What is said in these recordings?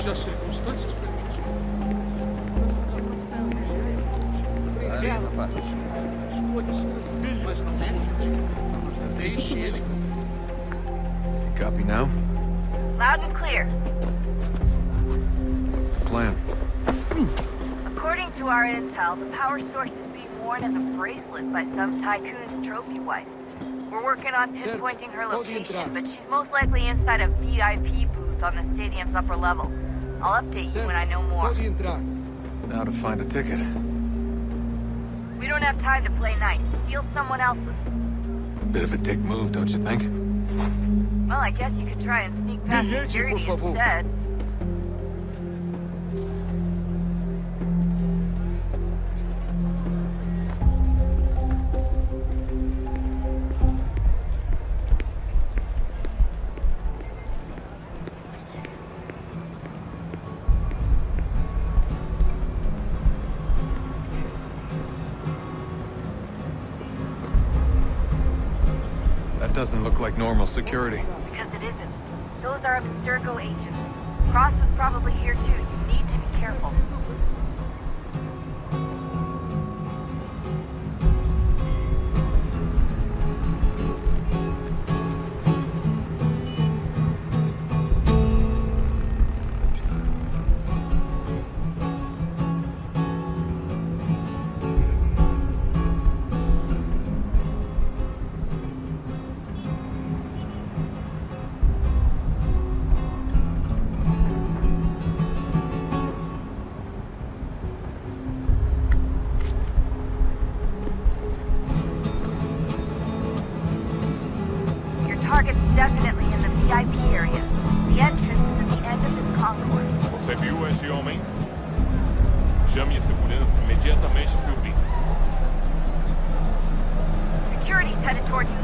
se as circunstâncias permitirem. Mas não fuja de... Deixe ele. Copy now? Loud and clear. What's the plan? According to our intel, the power source is being worn as a bracelet by some tycoon's trophy wife. We're working on pinpointing her location, but she's most likely inside a VIP booth on the stadium's upper level. I'll update you when I know more. Now to find a ticket. We don't have time to play nice. Steal someone else's. Bit of a dick move, don't you think? Well, I guess you could try and sneak past security instead. That doesn't look like normal security. Because it isn't. Those are Abstergo agents. Cross is probably here too. You need to be careful. Target's definitely in the VIP area. The entrance is at the end of this concourse. Você viu esse homem? Chame a segurança imediatamente, Philby. Security's headed toward you.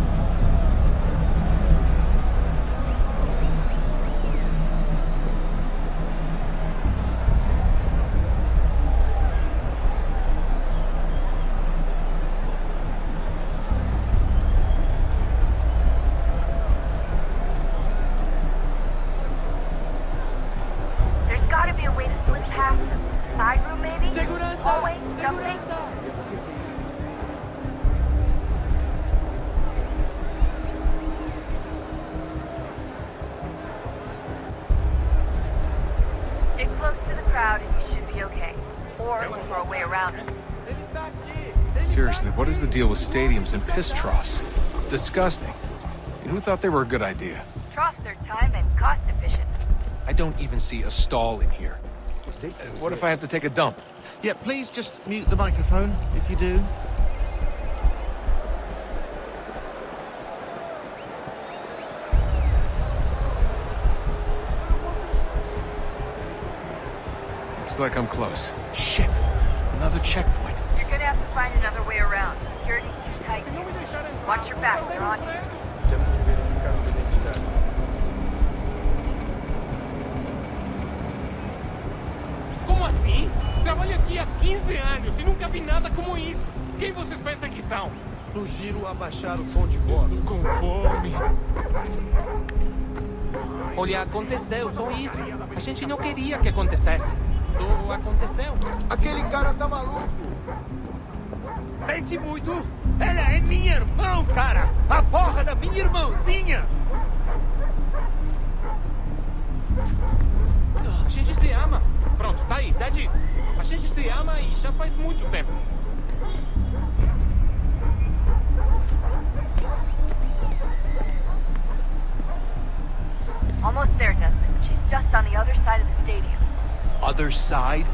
Seriously, what is the deal with stadiums and piss troughs? It's disgusting. And who thought they were a good idea? Troughs are time and cost efficient. I don't even see a stall in here. What if I have to take a dump? Yeah, please just mute the microphone, if you do. Looks like I'm close. Shit. Another checkpoint. You're gonna have to find another way around. Security's too tight. Watch your back, they're on you. Como assim? Trabalho aqui há 15 anos e nunca vi nada como isso. Quem vocês pensam que são? Sugiro abaixar o tom de voz. Estou com fome. Olha, aconteceu, só isso. A gente não queria que acontecesse. Só aconteceu. Aquele cara tá maluco. Sente muito? Ela é minha irmã, cara! A porra da minha irmãzinha! A gente se ama. Pronto, tá aí, tá dito. A gente se ama e já faz muito tempo. Almost there, Desmond. She's just on the other side of the stadium. Other side?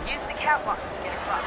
Use the catwalks to get across.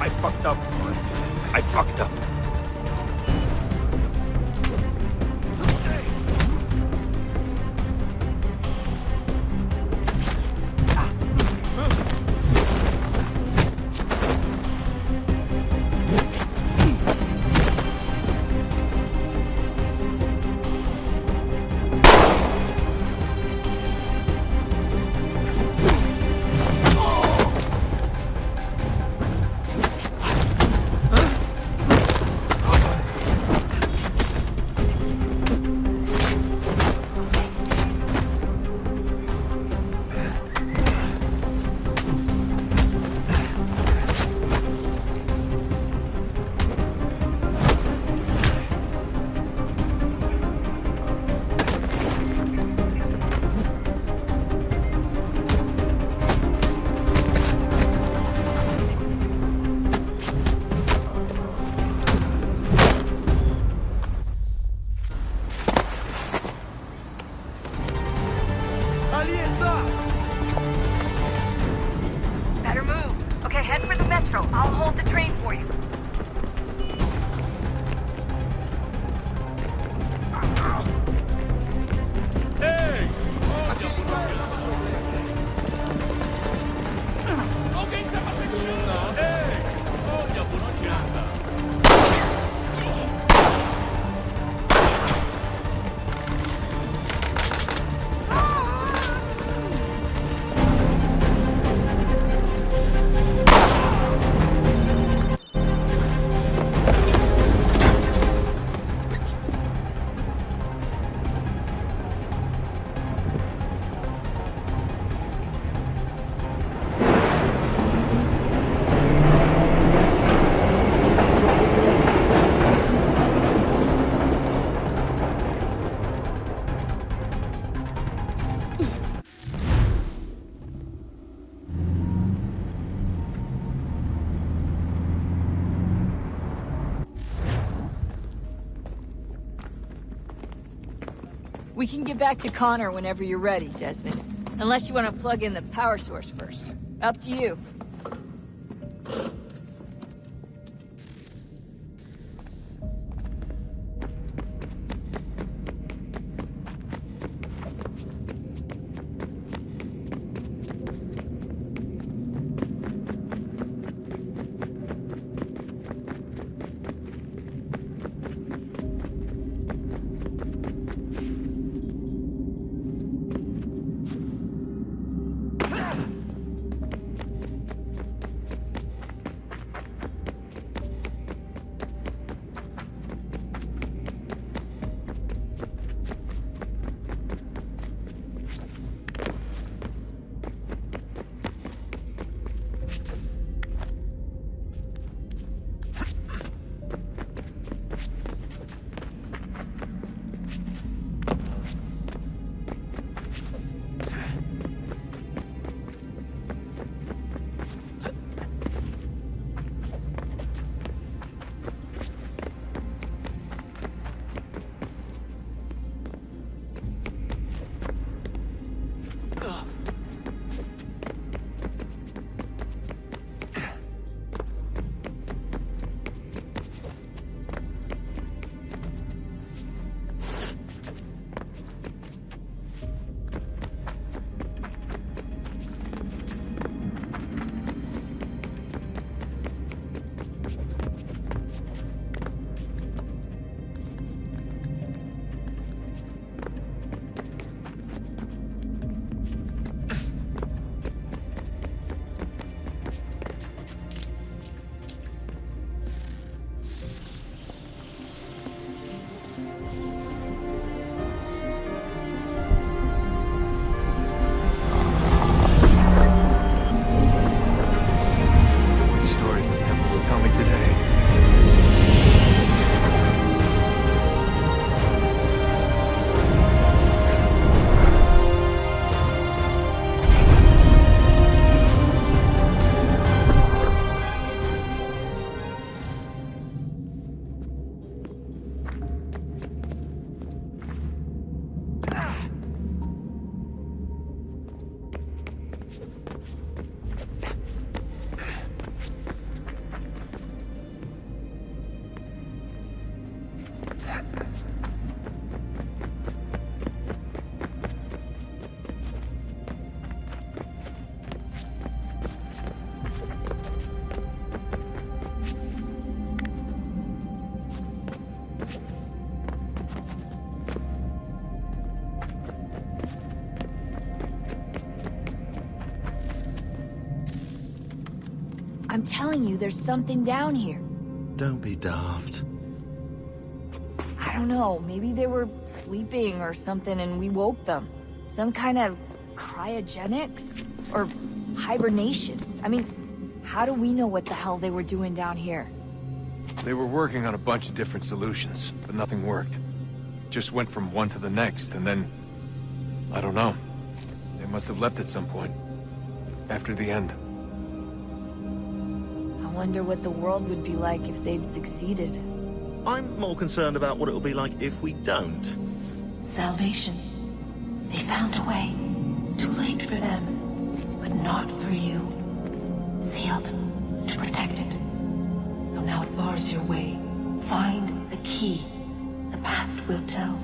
I fucked up. I fucked up. Ali está! Better move. Okay, head for the metro. I'll hold the train for you. Ei! Aquele cara tá Alguém estava segurando! Ei! Olha por onde anda! We can get back to Connor whenever you're ready, Desmond. Unless you want to plug in the power source first. Up to you. I'm telling you, there's something down here. Don't be daft. I don't know, maybe they were sleeping or something and we woke them. Some kind of cryogenics? Or hibernation? I mean, how do we know what the hell they were doing down here? They were working on a bunch of different solutions, but nothing worked. Just went from one to the next, and then... I don't know. They must have left at some point. After the end. I wonder what the world would be like if they'd succeeded. I'm more concerned about what it'll be like if we don't. Salvation. They found a way. Too late for them, but not for you. Sealed to protect it. Though now it bars your way. Find the key. The past will tell.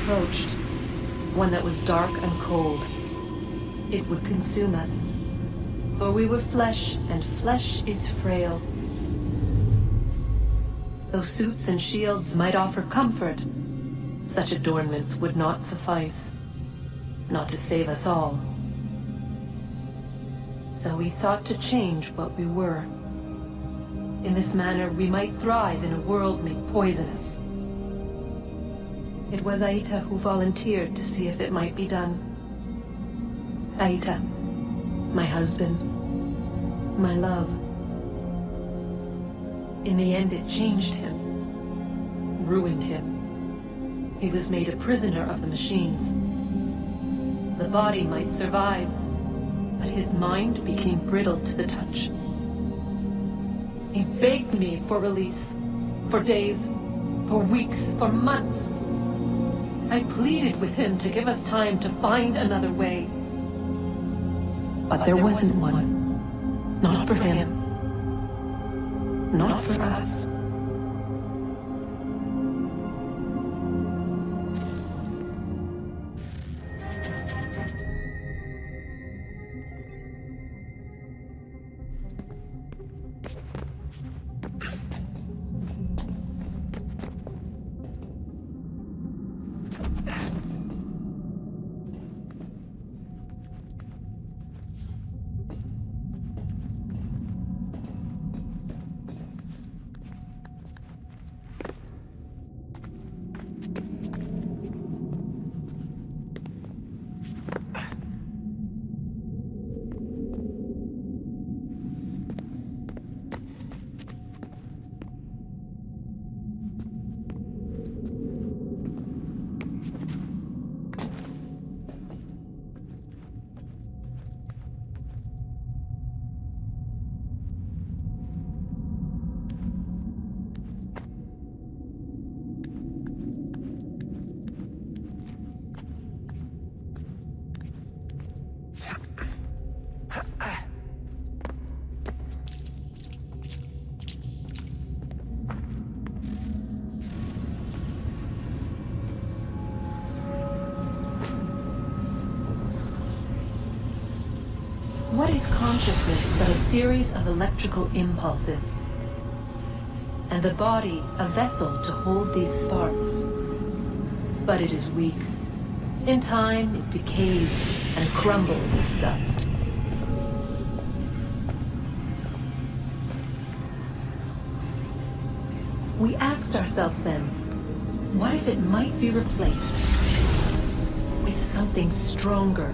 Approached. One that was dark and cold. It would consume us. For we were flesh, and flesh is frail. Though suits and shields might offer comfort, such adornments would not suffice. Not to save us all. So we sought to change what we were. In this manner, we might thrive in a world made poisonous. It was Aita who volunteered to see if it might be done. Aita, my husband, my love. In the end, it changed him, ruined him. He was made a prisoner of the machines. The body might survive, but his mind became brittle to the touch. He begged me for release, for days, for weeks, for months. I pleaded with him to give us time to find another way. But there wasn't one. Not for him. Not for us. What is consciousness but a series of electrical impulses? And the body a vessel to hold these sparks. But it is weak. In time, it decays and crumbles into dust. We asked ourselves then, what if it might be replaced with something stronger,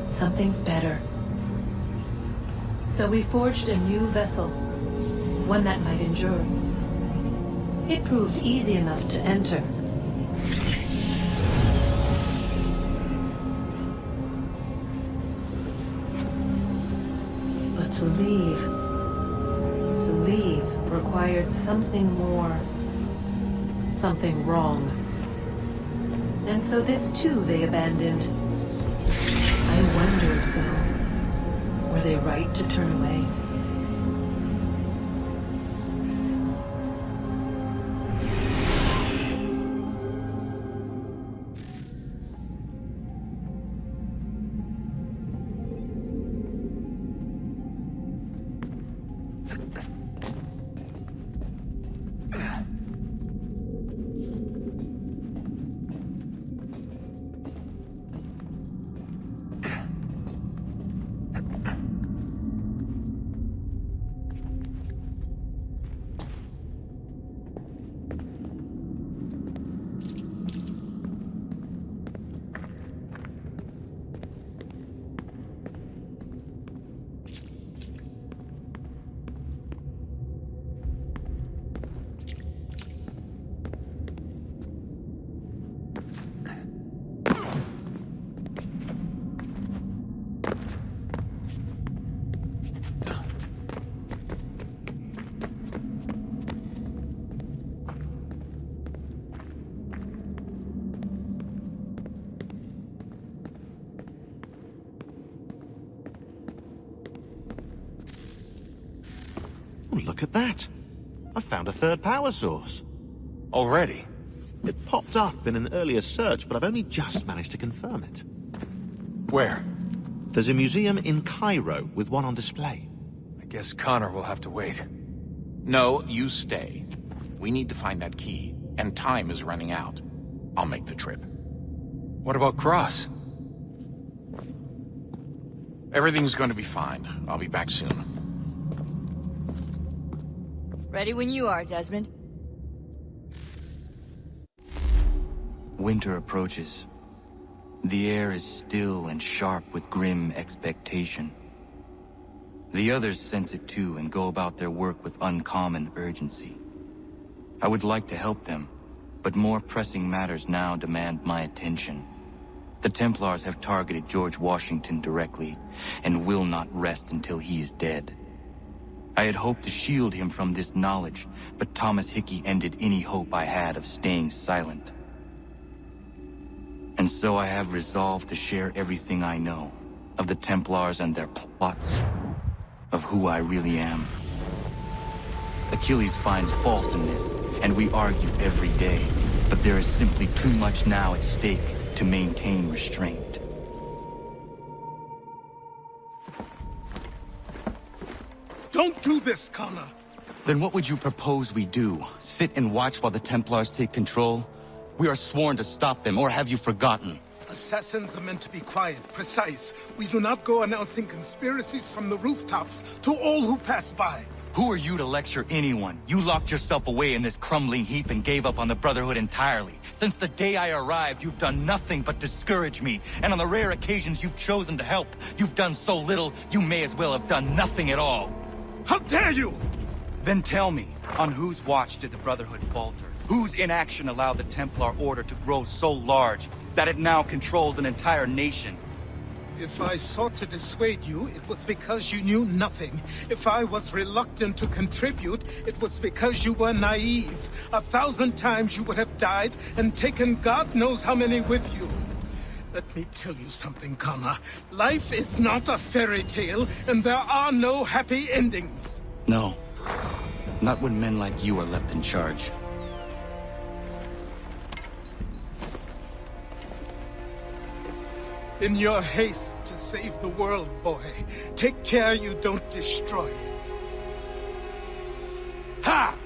something better? So we forged a new vessel, one that might endure. It proved easy enough to enter. But to leave required something more. something wrong. And so this too they abandoned. I wondered, though, were they right to turn away? Oh, look at that. I found a third power source. Already? It popped up in an earlier search, but I've only just managed to confirm it. Where? There's a museum in Cairo with one on display. I guess Connor will have to wait. No, you stay. We need to find that key, and time is running out. I'll make the trip. What about Cross? Everything's going to be fine. I'll be back soon. Ready when you are, Desmond. Winter approaches. The air is still and sharp with grim expectation. The others sense it too and go about their work with uncommon urgency. I would like to help them, but more pressing matters now demand my attention. The Templars have targeted George Washington directly, and will not rest until he is dead. I had hoped to shield him from this knowledge, but Thomas Hickey ended any hope I had of staying silent. And so I have resolved to share everything I know, of the Templars and their plots, of who I really am. Achilles finds fault in this, and we argue every day, but there is simply too much now at stake to maintain restraint. Don't do this, Connor! Then what would you propose we do? Sit and watch while the Templars take control? We are sworn to stop them, or have you forgotten? Assassins are meant to be quiet, precise. We do not go announcing conspiracies from the rooftops to all who pass by. Who are you to lecture anyone? You locked yourself away in this crumbling heap and gave up on the Brotherhood entirely. Since the day I arrived, you've done nothing but discourage me. And on the rare occasions you've chosen to help, you've done so little, you may as well have done nothing at all. How dare you! Then tell me, on whose watch did the Brotherhood falter? Whose inaction allowed the Templar Order to grow so large that it now controls an entire nation? If I sought to dissuade you, it was because you knew nothing. If I was reluctant to contribute, it was because you were naive. 1,000 times you would have died and taken God knows how many with you. Let me tell you something, Connor. Life is not a fairy tale, and there are no happy endings. No. Not when men like you are left in charge. In your haste to save the world, boy, take care you don't destroy it. Ha!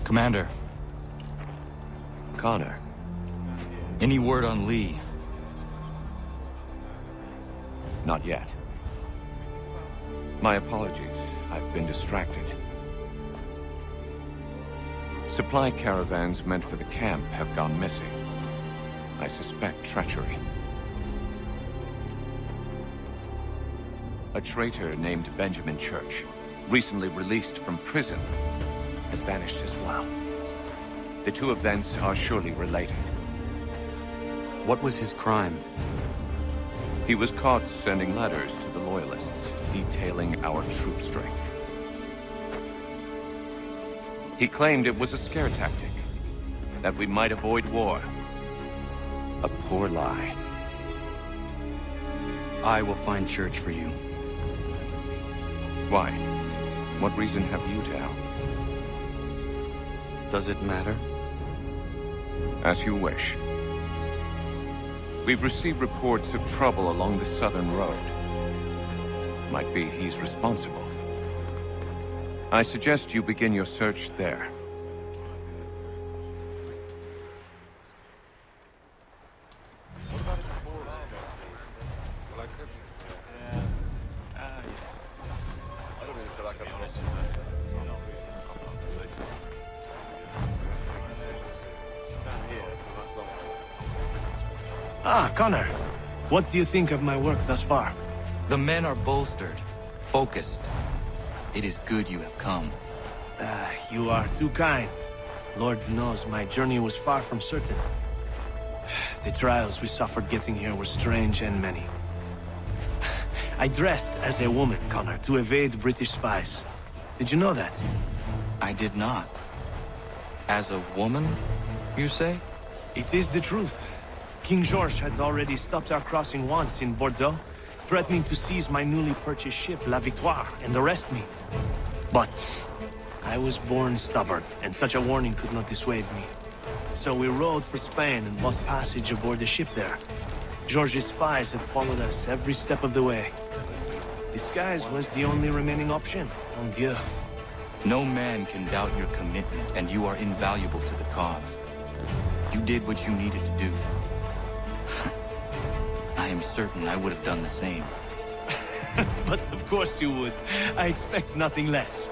Commander, Connor. any word on Lee? Not yet. My apologies. I've been distracted. Supply caravans meant for the camp have gone missing. I suspect treachery. A traitor named Benjamin Church, recently released from prison, has vanished as well. The two events are surely related. What was his crime? He was caught sending letters to the Loyalists, detailing our troop strength. He claimed it was a scare tactic, that we might avoid war. A poor lie. I will find Church for you. Why? What reason have you to help? Does it matter? As you wish. We've received reports of trouble along the southern road. Might be he's responsible. I suggest you begin your search there. Ah, Connor. What do you think of my work thus far? The men are bolstered, focused. It is good you have come. You are too kind. Lord knows my journey was far from certain. The trials we suffered getting here were strange and many. I dressed as a woman, Connor, to evade British spies. Did you know that? I did not. As a woman, you say? It is the truth. King George had already stopped our crossing once in Bordeaux, threatening to seize my newly purchased ship, La Victoire, and arrest me. But I was born stubborn, and such a warning could not dissuade me. So we rode for Spain and bought passage aboard the ship there. George's spies had followed us every step of the way. Disguise was the only remaining option. Mon Dieu. No man can doubt your commitment, and you are invaluable to the cause. You did what you needed to do. I am certain I would have done the same. But of course you would. I expect nothing less.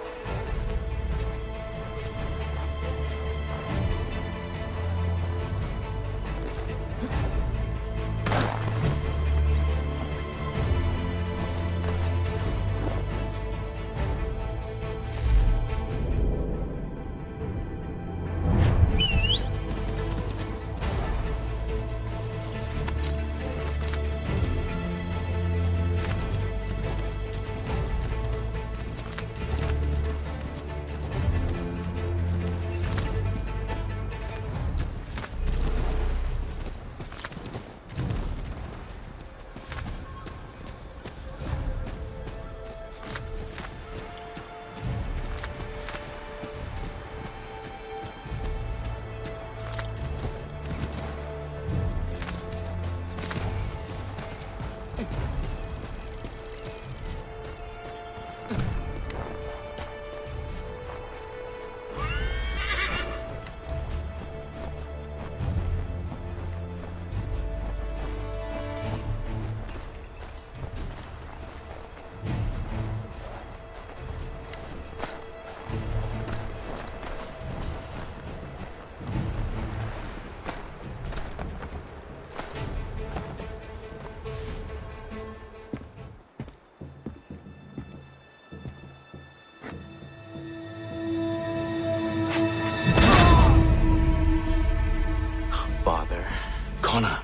Connor,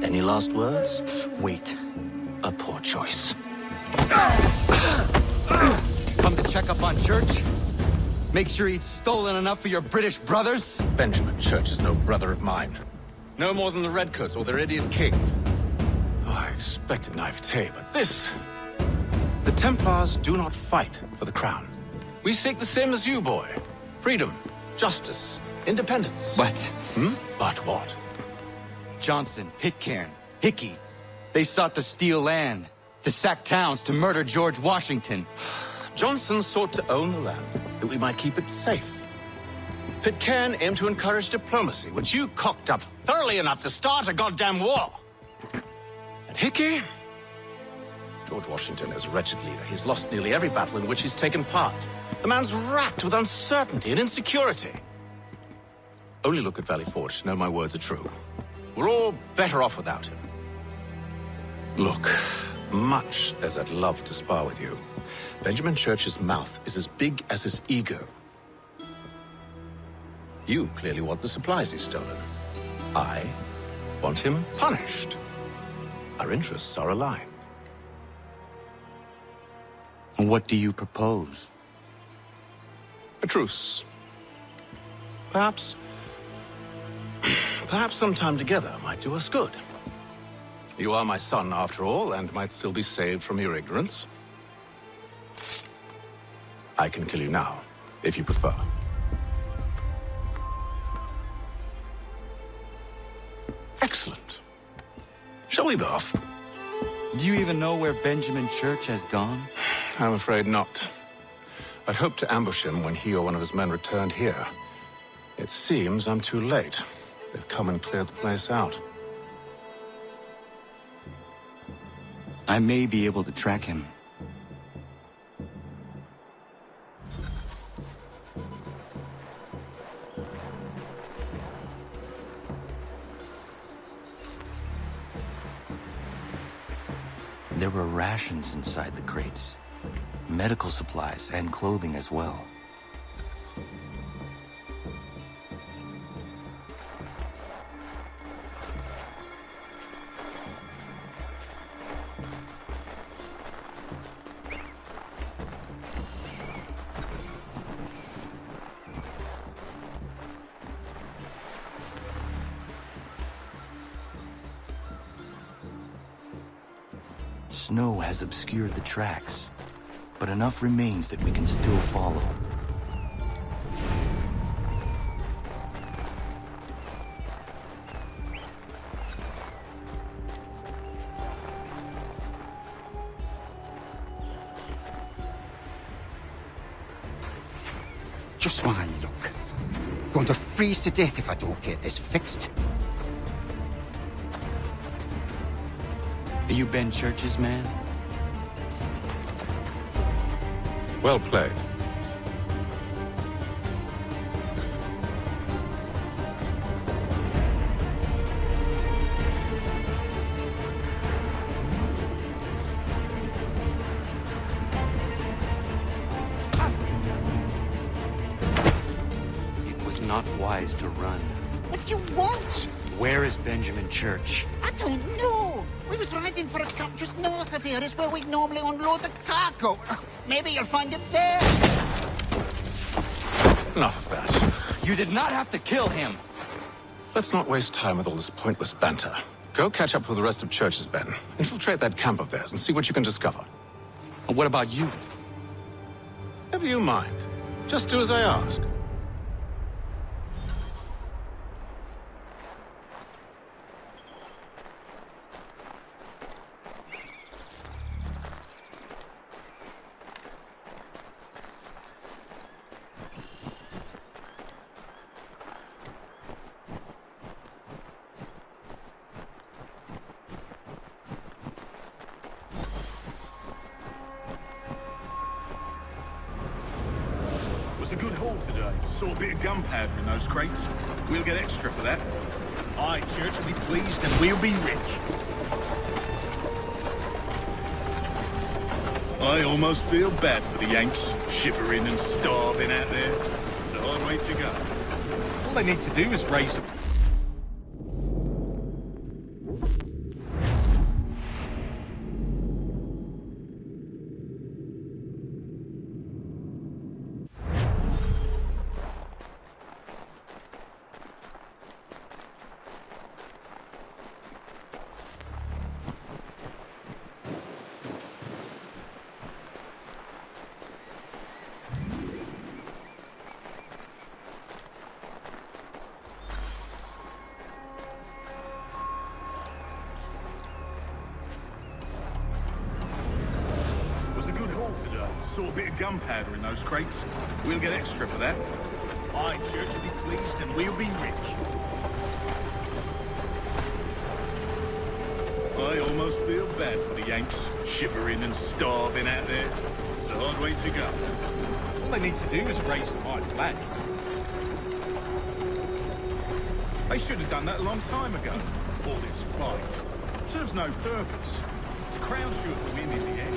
any last words? Wait. A poor choice. Come to check up on Church? Make sure he'd stolen enough for your British brothers? Benjamin Church is no brother of mine. No more than the Redcoats or their idiot king. Oh, I expected naivete, but this... The Templars do not fight for the crown. We seek the same as you, boy. Freedom, justice, independence. But... But what? Johnson, Pitcairn, Hickey. They sought to steal land, to sack towns, to murder George Washington. Johnson sought to own the land, that we might keep it safe. Pitcairn aimed to encourage diplomacy, which you cocked up thoroughly enough to start a goddamn war. And Hickey? George Washington is a wretched leader. He's lost nearly every battle in which he's taken part. The man's racked with uncertainty and insecurity. Only look at Valley Forge to know my words are true. We're all better off without him. Look, much as I'd love to spar with you, Benjamin Church's mouth is as big as his ego. You clearly want the supplies he's stolen. I want him punished. Our interests are aligned. What do you propose? A truce. Perhaps some time together might do us good. You are my son, after all, and might still be saved from your ignorance. I can kill you now, if you prefer. Excellent. Shall we be off? Do you even know where Benjamin Church has gone? I'm afraid not. I'd hoped to ambush him when he or one of his men returned here. It seems I'm too late. They've come and cleared the place out. I may be able to track him. There were rations inside the crates. Medical supplies and clothing as well. Snow has obscured the tracks, but enough remains that we can still follow. Just one look. Going to freeze to death if I don't get this fixed. Are you Ben Church's man? Well played. It was not wise to run. What do you want? Where is Benjamin Church? I don't know. We was riding for a camp just north of here. Is where we'd normally unload the cargo. Maybe you'll find it there. Enough of that. You did not have to kill him. Let's not waste time with all this pointless banter. Go catch up with the rest of Church's men. Infiltrate that camp of theirs and see what you can discover. And what about you? Never you mind. Just do as I ask. A good haul today. Saw a bit of gunpowder in those crates. We'll get extra for that. Aye, Church will be pleased and we'll be rich. I almost feel bad for the Yanks, shivering and starving out there. It's a hard way to go. All they need to do is raise them. Saw a bit of gunpowder in those crates. We'll get extra for that. High Church will be pleased and we'll be rich. I almost feel bad for the Yanks, shivering and starving out there. It's a hard way to go. All they need to do is raise the white flag. They should have done that a long time ago. All this fight serves no purpose. The Crown should win in the end.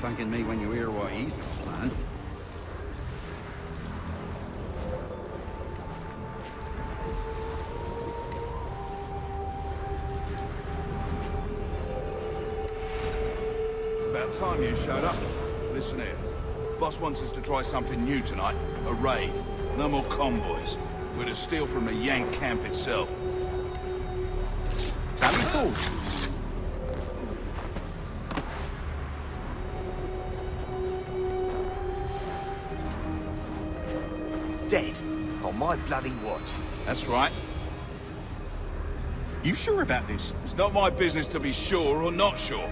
Thanking me when you hear what he's planned. About time you showed up. Listen here. Boss wants us to try something new tonight. A raid. No more convoys. We're to steal from the Yank camp itself. That'd be cool. Dead on my bloody watch. That's right. You sure about this? It's not my business to be sure or not sure.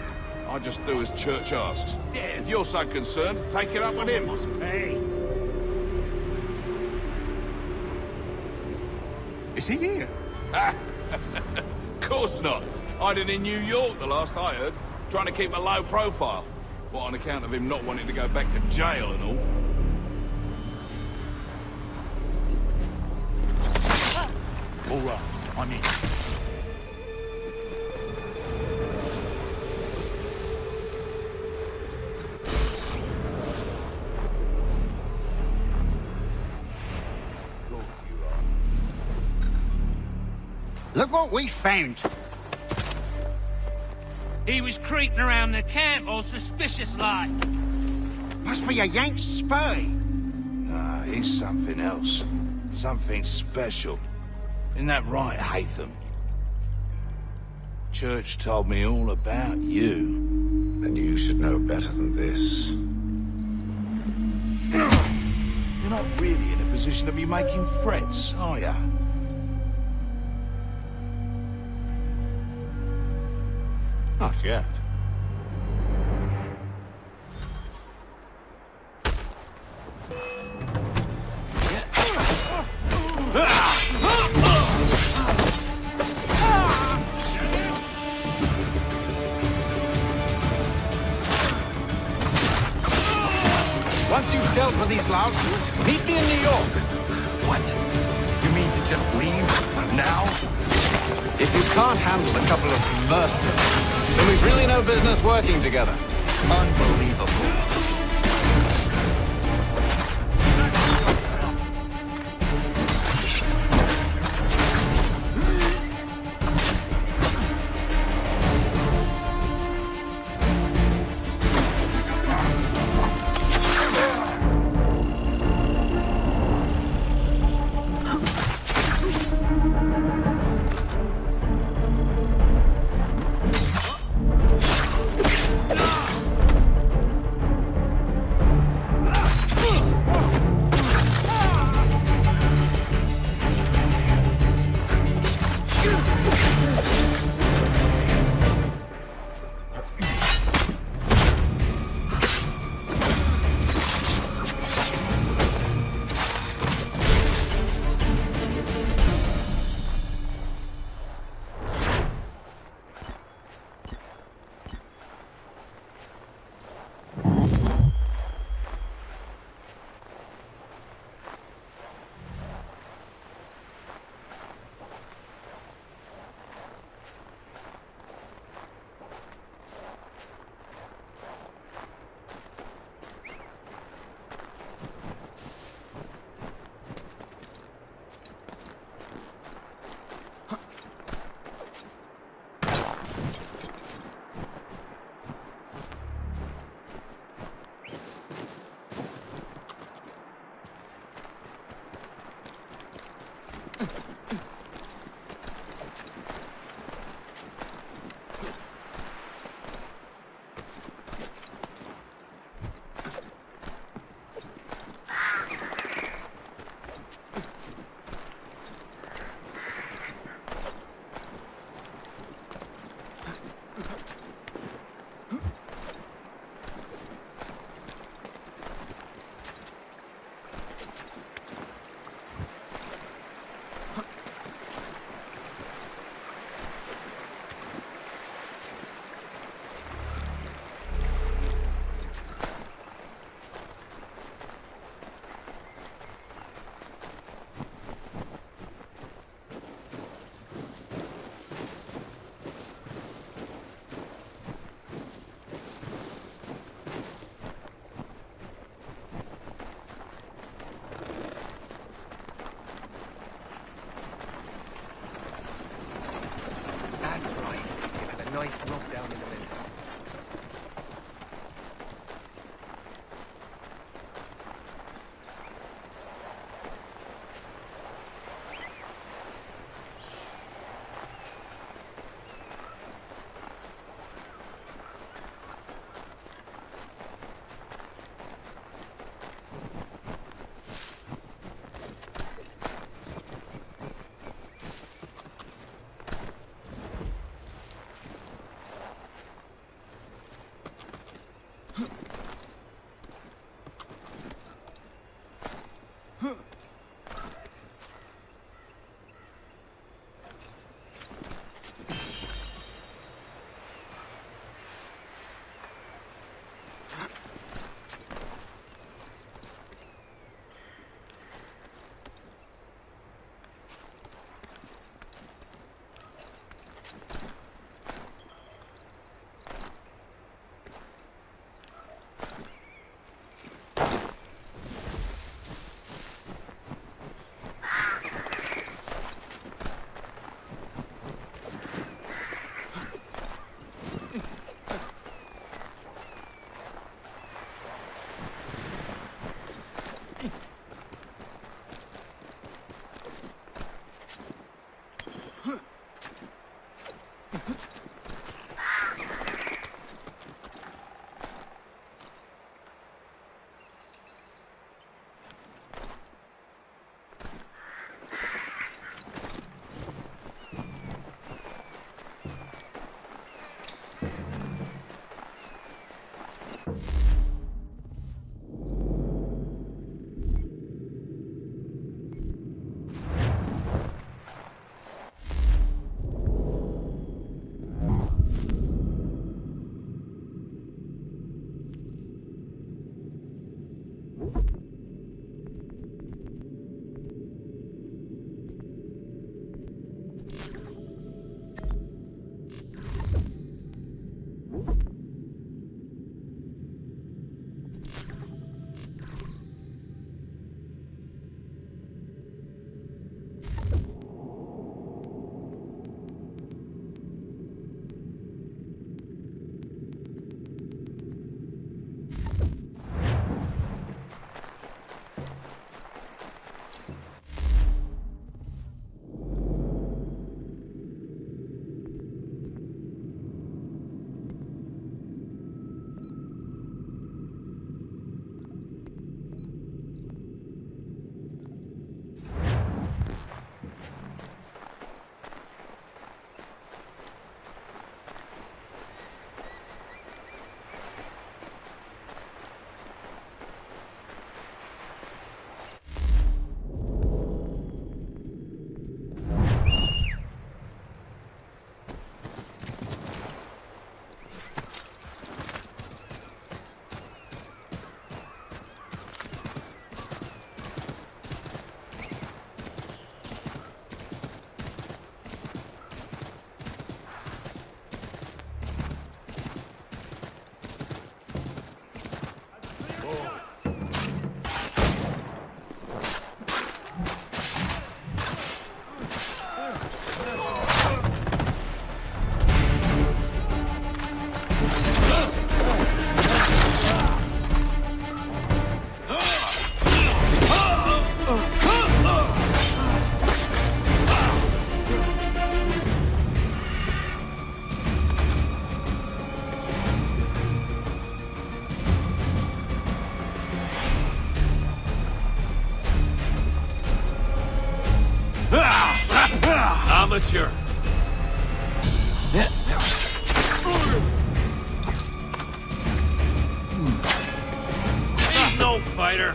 I just do as Church asks. If you're so concerned, take it up with him. Hey! Is he here? Of course not. Hiding in New York, the last I heard. Trying to keep a low profile. What, on account of him not wanting to go back to jail and all? All right, I'm in. Look what we found. He was creeping around the camp all suspicious like. Must be a Yank spy. Nah, he's something else. Something special. Isn't that right, Haytham? Church told me all about you. And you should know better than this. You're not really in a position to be making threats, are you? Not yet. Once you've dealt with these louts, meet me in New York. What? You mean to just leave? Now? If you can't handle a couple of mercenaries, then we've really no business working together. Unbelievable. this rope down in a minute. Amateur. He's no fighter.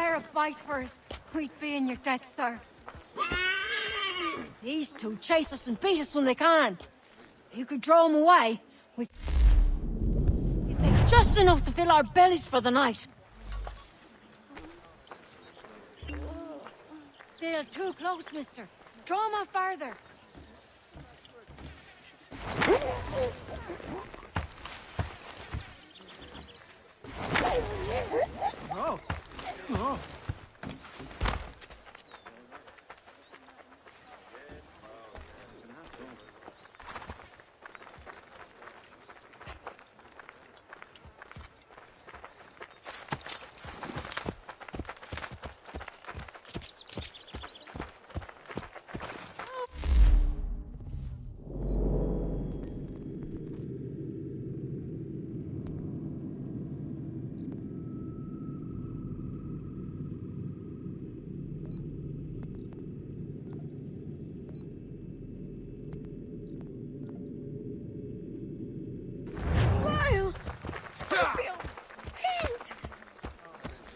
spare a bite for us, we'd be in your debt, sir. These two chase us and beat us when they can. You could draw them away. You take just enough to fill our bellies for the night. Still too close, mister. Draw them out farther. No. No.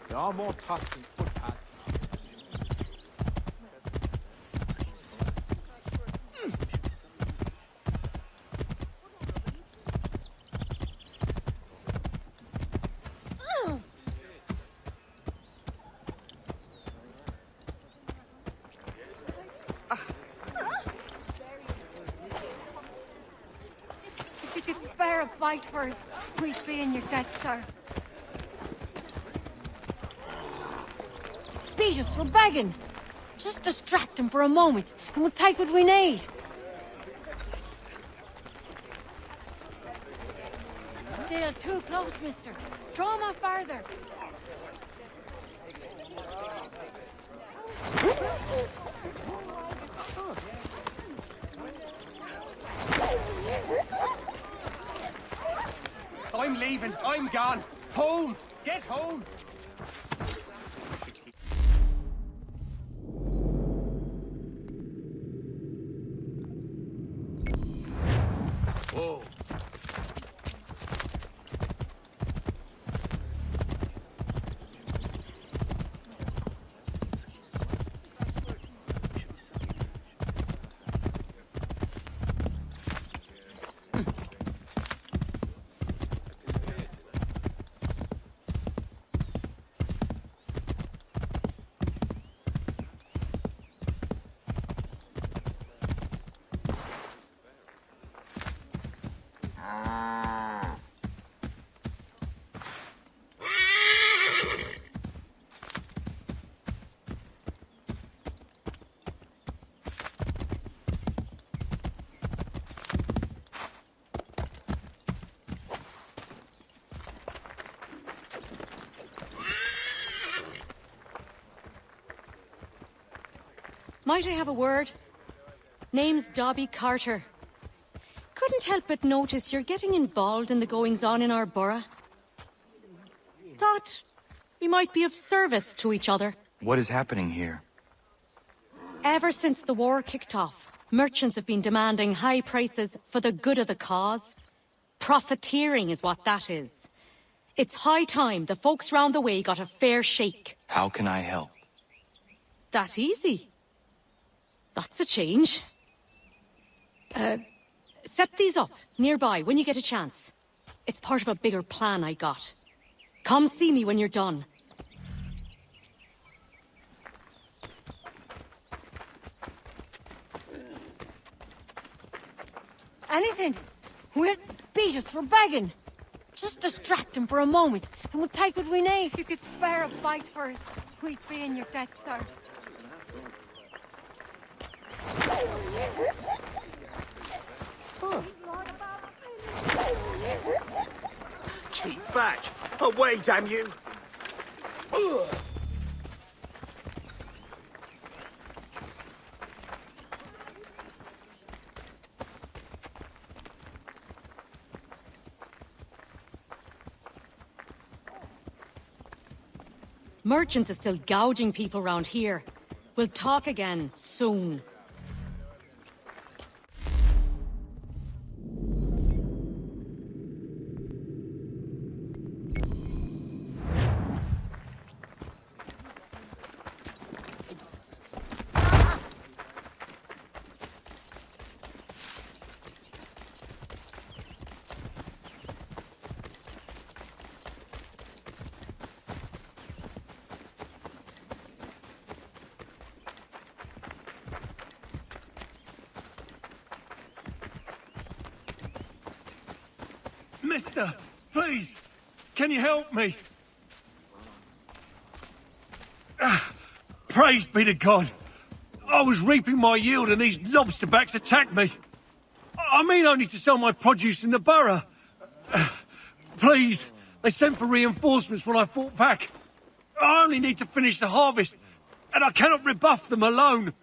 There are more tufts and footpaths. If you could spare a bite for us, we'd be in your debt, sir. Beat us for begging. Just distract him for a moment, and we'll take what we need. Still too close, mister. Draw him out farther. I'm leaving. I'm gone. Home. Get home. Whoa. Might I have a word? Name's Dobby Carter. Couldn't help but notice you're getting involved in the goings-on in our borough. Thought we might be of service to each other. What is happening here? Ever since the war kicked off, merchants have been demanding high prices for the good of the cause. Profiteering is what that is. It's high time the folks round the way got a fair shake. How can I help? That easy. That's a change. Set these up nearby when you get a chance. It's part of a bigger plan I got. Come see me when you're done. Anything. We'll beat us for begging. Just distract him for a moment, and we'll take what we need. If you could spare a bite for us, we'd be in your debt, sir. Keep back! Away, damn you! Merchants are still gouging people round here. We'll talk again soon. Mister, please, can you help me? Praise be to God. I was reaping my yield and these lobsterbacks attacked me. I mean only to sell my produce in the borough. Please, they sent for reinforcements when I fought back. I only need to finish the harvest, and I cannot rebuff them alone.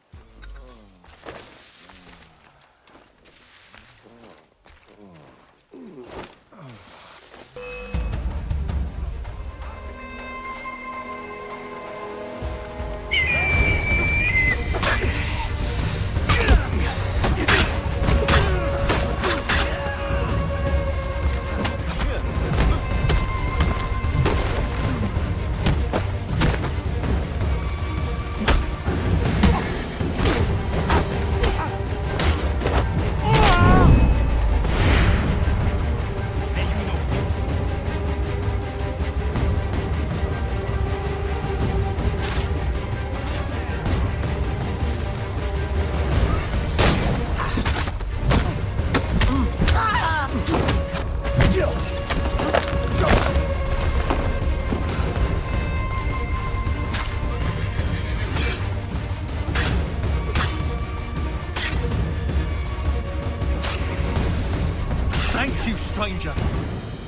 Thank you, stranger.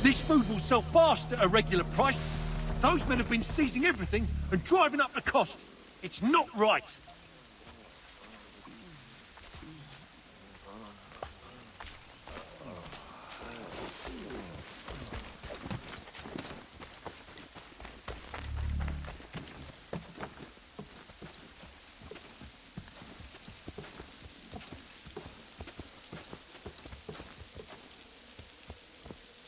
This food will sell fast at a regular price. Those men have been seizing everything and driving up the cost. It's not right.